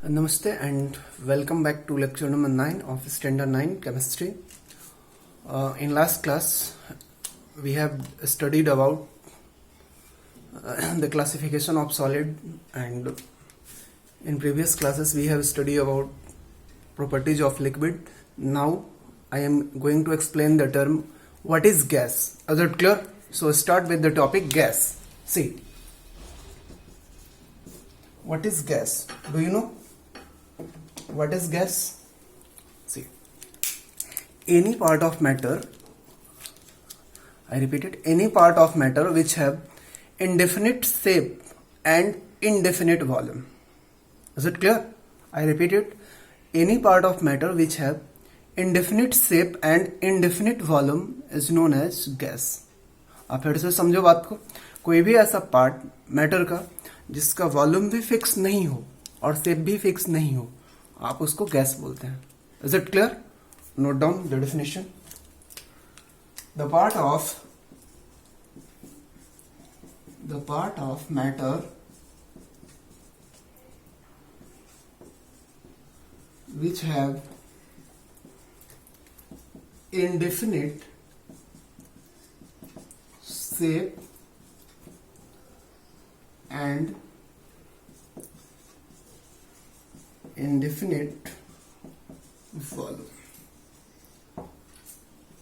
Namaste and welcome back to lecture number 9 of standard 9 chemistry. In last class we have studied about the classification of solid, and in previous classes we have studied about properties of liquid. Now I am going to explain the term what is gas. Is it clear? So start with the topic gas. See, what is gas? Do you know what is gas? See, any part of matter, I repeat it, any part of matter which have indefinite shape and indefinite volume. Is it clear? I repeat it, any part of matter which have indefinite shape and indefinite volume is known as gas. आप फिर से समझो बात को, कोई भी ऐसा part matter का जिसका वॉल्यूम भी फिक्स नहीं हो और शेप भी फिक्स नहीं हो, आप उसको गैस बोलते हैं. Is it clear? Note down the definition. The part of matter which have indefinite shape and indefinite volume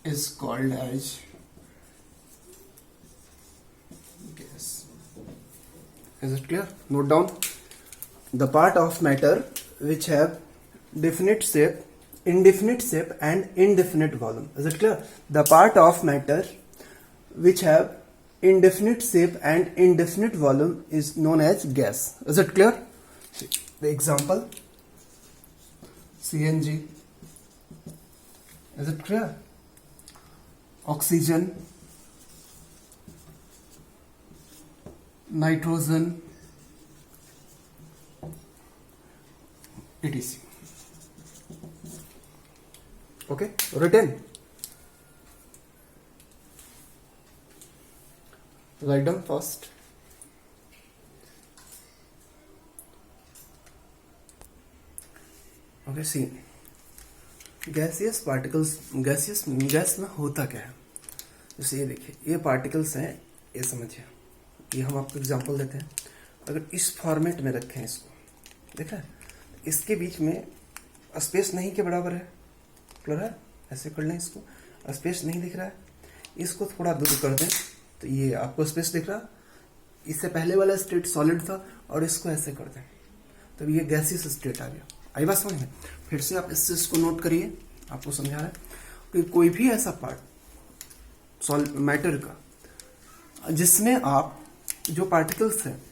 is called as gas. Is it clear? Note down. The part of matter which have definite shape, indefinite shape and indefinite volume. Is it clear? The part of matter which have indefinite shape and indefinite volume is known as gas. Is it clear? See, the example CNG. Is it clear? Oxygen, nitrogen, etc. Okay, written. Write down first. Okay, see, gaseous particles, gas में होता क्या है? जैसे ये देखिए, ये particles हैं, ये समझिए, ये हम आपको एग्जांपल देते हैं. अगर इस फॉर्मेट में रखें इसको, देख रहे हैं, इसके बीच में स्पेस नहीं के बराबर है. क्लियर है? ऐसे कर लें, इसको स्पेस नहीं दिख रहा है, इसको थोड़ा दूर कर दें तो ये आपको स्पेस दिख रहा. इससे पहले वाला स्टेट सॉलिड था और इसको ऐसे कर दें तो ये गैसियस स्टेट आ गया. आई बात समझ में? फिर से आप इसको नोट करिए, आपको समझा रहा है कि कोई भी ऐसा पार्ट मैटर का जिसमें आप जो पार्टिकल्स हैं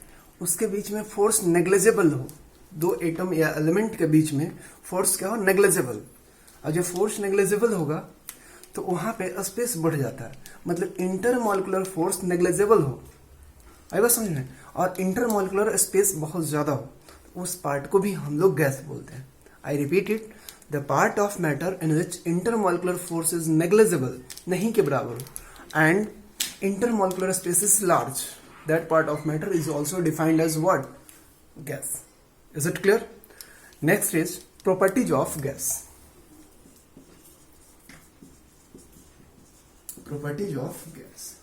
उसके बीच में फोर्स नेग्लिजिबल हो, दो एटम या एलिमेंट के बीच में फोर्स क्या हो? नेग्लिजिबल. और जब फोर्स नेग्लिजिबल होगा तो वहां पे स्पेस बढ़ जाता है, मतलब इंटरमॉलिक्यूलर फोर्स नेग्लिजिबल हो. आई बात समझ में? और इंटरमॉलिक्यूलर स्पेस बहुत ज्यादा हो, उस पार्ट को भी हम लोग गैस बोलते हैं. I repeat it, the part of matter in which intermolecular force is negligible, नहीं के बराबर हो, and intermolecular space is large, that part of matter is also defined as what? Gas. Is it clear? Next is properties of gas. Properties of gas.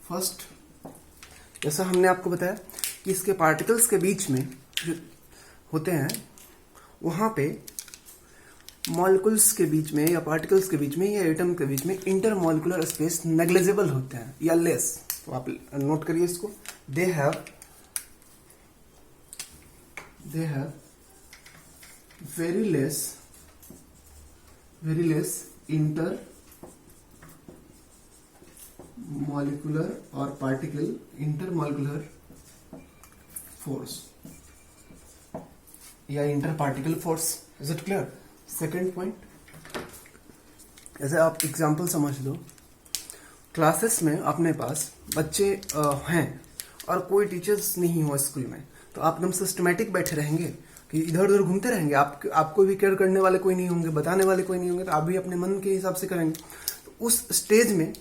First, जैसा हमने आपको बताया कि इसके पार्टिकल्स के बीच में जो होते हैं वहां पे मॉलिक्यूल्स के बीच में या पार्टिकल्स के बीच में या एटम के बीच में इंटरमॉलिक्यूलर स्पेस नेग्लिजिबल होते हैं या लेस. तो आप नोट करिए इसको. They have very less inter molecular और पार्टिकल इंटरमॉलिक्यूलर फोर्स या inter particle force. Is it clear? Second point, जैसे आप एग्जांपल समझ लो, क्लासेस में अपने पास बच्चे हैं और कोई टीचर्स नहीं हो स्कूल में, तो आप एकदम सिस्टमेटिक बैठे रहेंगे कि इधर उधर घूमते रहेंगे. आपको भी केयर करने वाले कोई नहीं होंगे, बताने वाले कोई नहीं होंगे, तो आप भी अपने मन के हिसाब से करेंगे. तो उस स्टेज में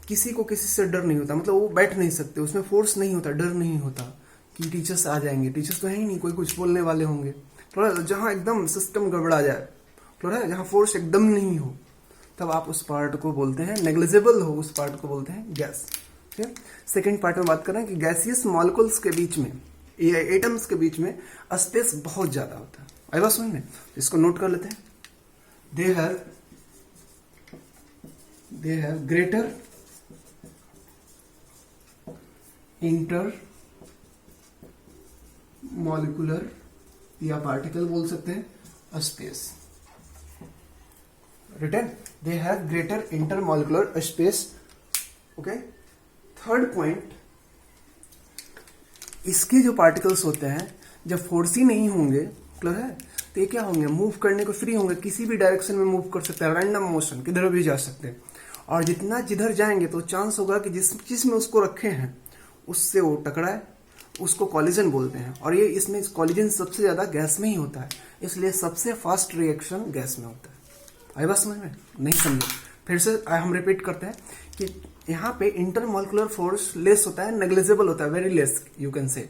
किसी को किसी से डर नहीं होता, मतलब वो बैठ नहीं सकते, उसमें फोर्स नहीं होता, डर नहीं होता कि टीचर्स आ जाएंगे, टीचर्स तो है ही नहीं, कोई कुछ बोलने वाले होंगे, थोड़ा जहाँ एकदम सिस्टम गड़बड़ा जाए, थोड़ा जहाँ फोर्स एकदम नहीं हो, तब आप उस पार्ट को बोलते हैं, नेग्लिजिबल हो उस पार्ट को बोलते हैं गैस। ठीक है। सेकेंड पार्ट में बात कर रहे हैं कि गैसियस मॉलिक्यूल्स के बीच में, एटम्स के बीच में स्पेस बहुत ज्यादा होता है। आई बात समझ में? इसको नोट कर लेते हैं। They have greater inter molecular या पार्टिकल बोल सकते हैं space. Return, they have greater intermolecular space. Okay. Third point, इसके जो पार्टिकल्स होते हैं जब फोर्स ही नहीं होंगे, क्लियर है, तो ये क्या होंगे, मूव करने को फ्री होंगे, किसी भी डायरेक्शन में मूव कर सकते हैं, रैंडम मोशन, किधर भी जा सकते हैं। और जितना जिधर जाएंगे तो चांस होगा कि जिस में उसको रखे हैं उससे वो टकराए, उसको कॉलिजन बोलते हैं। और ये इसमें कॉलिजन सबसे ज्यादा गैस में ही होता है, इसलिए सबसे फास्ट रिएक्शन गैस में होता है। आई बात समझ में? नहीं समझे? फिर से हम रिपीट करते हैं कि यहाँ पे इंटरमॉलिक्यूलर फोर्स लेस होता है, नेग्लिजिबल होता है, very less you can say.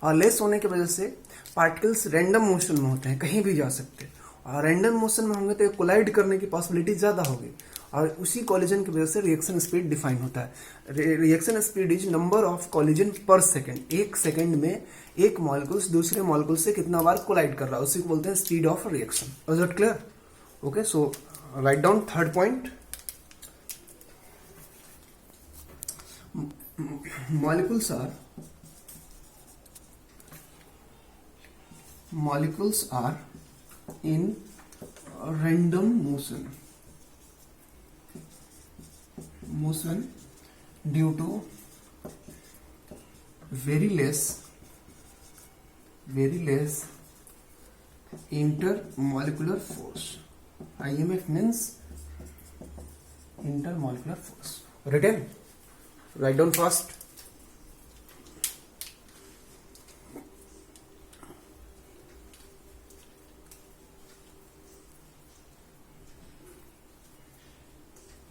और लेस होने की वजह से पार्टिकल्स रैंडम मोशन में होते हैं, कहीं भी जा सकते हैं। और रैंडम मोशन में होंगे तो कोलाइड करने की पॉसिबिलिटी ज्यादा होगी, और उसी कॉलिजन की वजह से रिएक्शन स्पीड डिफाइन होता है। Reaction speed is number of collision पर सेकेंड। एक सेकेंड में एक मॉलिक्यूल दूसरे मॉलिक्यूल से कितना बार कोलाइड कर रहा है, उसी को बोलते हैं speed of reaction. Is it clear? Okay, so write down third point. molecules are in random motion due to very less intermolecular force. IMF means intermolecular force. Written? Write down fast.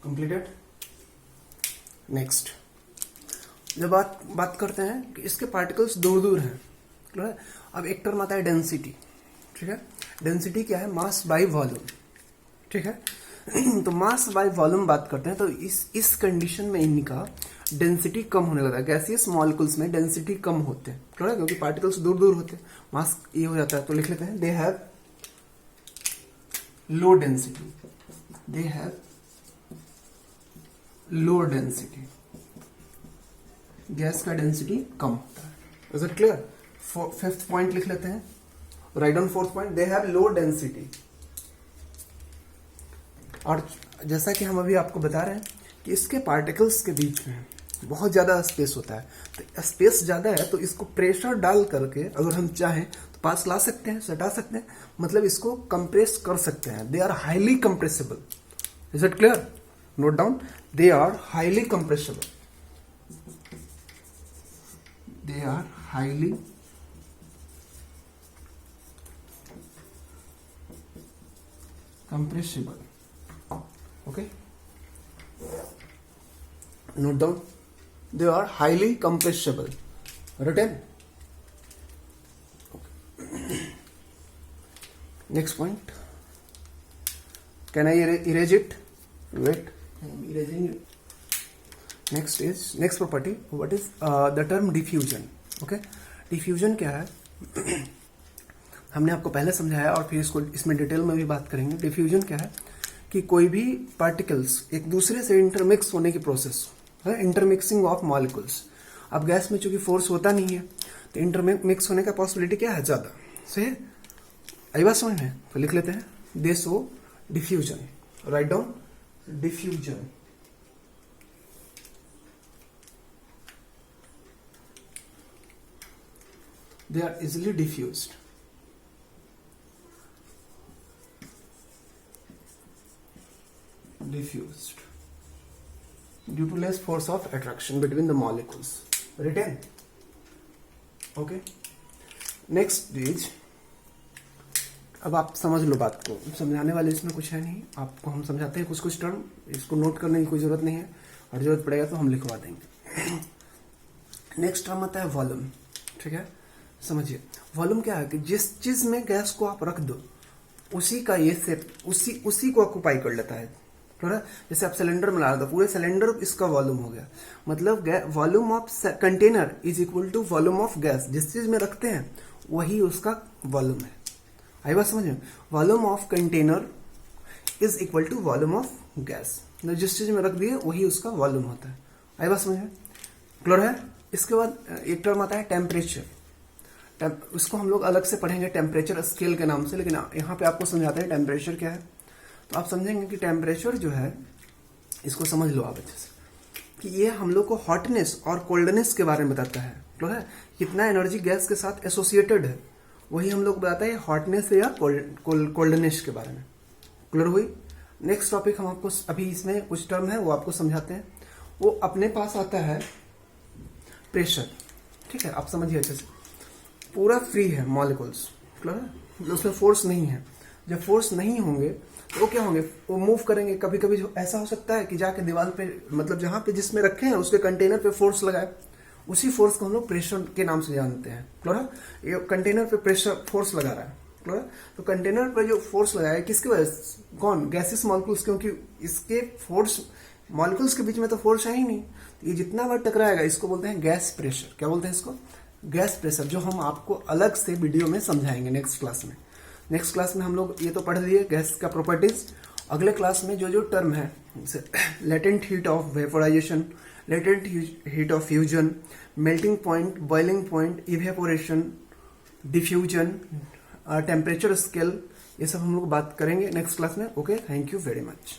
Completed? Next, जब बात करते हैं कि इसके particles दूर दूर हैं, clear है? अब एक टर्म आता है डेंसिटी। ठीक है, डेंसिटी क्या है? Mass by volume. ठीक है, तो मास बाय वॉल्यूम बात करते हैं तो इस कंडीशन में इनका डेंसिटी कम होने लगता है। गैसियस मॉलिक्यूल्स में डेंसिटी कम होते हैं, क्लियर है, क्योंकि पार्टिकल्स दूर दूर होते हैं, मास ये हो जाता है। तो लिख लेते हैं, they have low density, they have low density. Gas का डेंसिटी कम होता है। Is it clear? Fifth point लिख लेते हैं, write down fourth point, they have low density. और जैसा कि हम अभी आपको बता रहे हैं कि इसके पार्टिकल्स के बीच में बहुत ज्यादा स्पेस होता है, तो स्पेस ज्यादा है तो इसको प्रेशर डाल करके अगर हम चाहें तो पास ला सकते हैं, सटा सकते हैं, मतलब इसको कंप्रेस कर सकते हैं। They are highly compressible. Is it clear? Note down, they are highly compressible. They are highly compressible. Okay, note down, they are highly compressible. Written? Okay. Next point, can I erase it? Wait, I'm erasing it. Next property, what is the term diffusion? Okay, diffusion क्या है? हमने आपको पहले समझाया और फिर इसमें detail में भी बात करेंगे। डिफ्यूजन क्या है कि कोई भी पार्टिकल्स एक दूसरे से इंटरमिक्स होने की प्रोसेस है, इंटरमिक्सिंग ऑफ मॉलिक्यूल्स। अब गैस में चूंकि फोर्स होता नहीं है तो इंटरमिक्स होने का पॉसिबिलिटी क्या है? ज्यादा। सही है? आई बात समझ में? तो लिख लेते हैं, दे show diffusion. Write down, diffusion. They are easily diffused. Due to less force of attraction between the molecules. Written? Okay. Next is, अब आप समझ लो बात को, समझाने वाले इसमें कुछ है नहीं, आपको हम समझाते हैं कुछ टर्म, इसको नोट करने की कोई जरूरत नहीं है, और जरूरत पड़ेगा तो हम लिखवा देंगे। नेक्स्ट टर्म आता है वॉल्यूम। ठीक है, समझिए, वॉल्यूम क्या है कि जिस चीज में गैस को आप रख दो उसी का ये शेप उसी को ऑक्यूपाई कर लेता है। थोड़ा जैसे आप सिलेंडर में ला दो, पूरे सिलेंडर इसका वॉल्यूम हो गया। मतलब volume of container is equal to volume of gas. जिस चीज में रखते हैं वही उसका वॉल्यूम है। आई बात समझ में? Volume of container is equal to volume of gas. जिस चीज में रख दिए वही उसका वॉल्यूम होता है। आई बात समझ में? क्लियर है? इसके बाद एक टर्म आता है टेम्परेचर। उसको हम लोग अलग से पढ़ेंगे टेम्परेचर स्केल के नाम से, लेकिन यहाँ पे आपको समझाते हैं टेम्परेचर क्या है। तो आप समझेंगे कि टेम्परेचर जो है, इसको समझ लो आप अच्छे से, कि ये हम लोग को हॉटनेस और कोल्डनेस के बारे में बताता है। क्लियर है? कितना एनर्जी गैस के साथ एसोसिएटेड है वही हम लोग बताता है हॉटनेस या कोल्डनेस के बारे में। क्लियर हुई? नेक्स्ट टॉपिक हम आपको अभी इसमें कुछ टर्म है वो आपको समझाते हैं। वो अपने पास आता है प्रेशर। ठीक है, आप समझिए अच्छे से। पूरा फ्री है मॉलिक्यूल्स। क्लियर है? उसमें फोर्स नहीं है। जब फोर्स नहीं होंगे तो वो क्या होंगे? वो मूव करेंगे। कभी कभी ऐसा हो सकता है कि जाके दीवार पे, मतलब जहां पे जिसमें रखे हैं उसके कंटेनर पे फोर्स लगाए। उसी फोर्स को हम लोग प्रेशर के नाम से जानते हैं। क्लियर है? ये कंटेनर पे प्रेशर फोर्स लगा रहा है। क्लियर है? तो कंटेनर पे जो फोर्स लगाया है किसकी वजह से? कौन? Gases molecules. क्योंकि इसके फोर्स मॉलिक्यूल्स के बीच में तो फोर्स है ही नहीं। तो ये जितना बार टकराएगा इसको बोलते हैं गैस प्रेशर। क्या बोलते हैं इसको? गैस प्रेशर, जो हम आपको अलग से वीडियो में समझाएंगे नेक्स्ट क्लास में। नेक्स्ट क्लास में हम लोग ये तो पढ़ लिए गैस का प्रॉपर्टीज। अगले क्लास में जो जो टर्म है, जैसे latent heat of vaporisation, latent heat of fusion, melting point, boiling point, evaporation, diffusion, temperature scale, ये सब हम लोग बात करेंगे नेक्स्ट क्लास में। Okay, thank you very much.